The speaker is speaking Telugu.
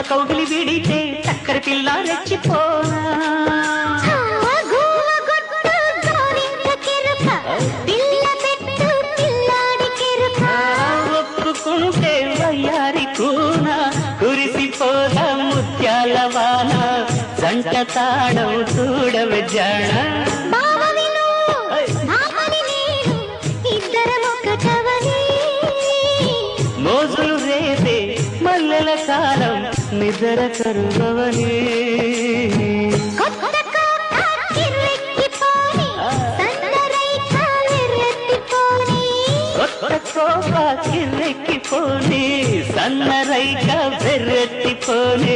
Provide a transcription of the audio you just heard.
కౌగిలి విడితే చక్కెర పిల్ల రెచ్చిపోనా ఒప్పుకుంటే వయ్యారి కూన కురిసిపోదా ముత్యాల వాన జంట తాడం చూడవే జాణ మోజులు రేపే మల్లెల కాలం నిద్ర కరువని కిర్రెక్కిపోని సన్నరైక బెర్రెత్తిపోని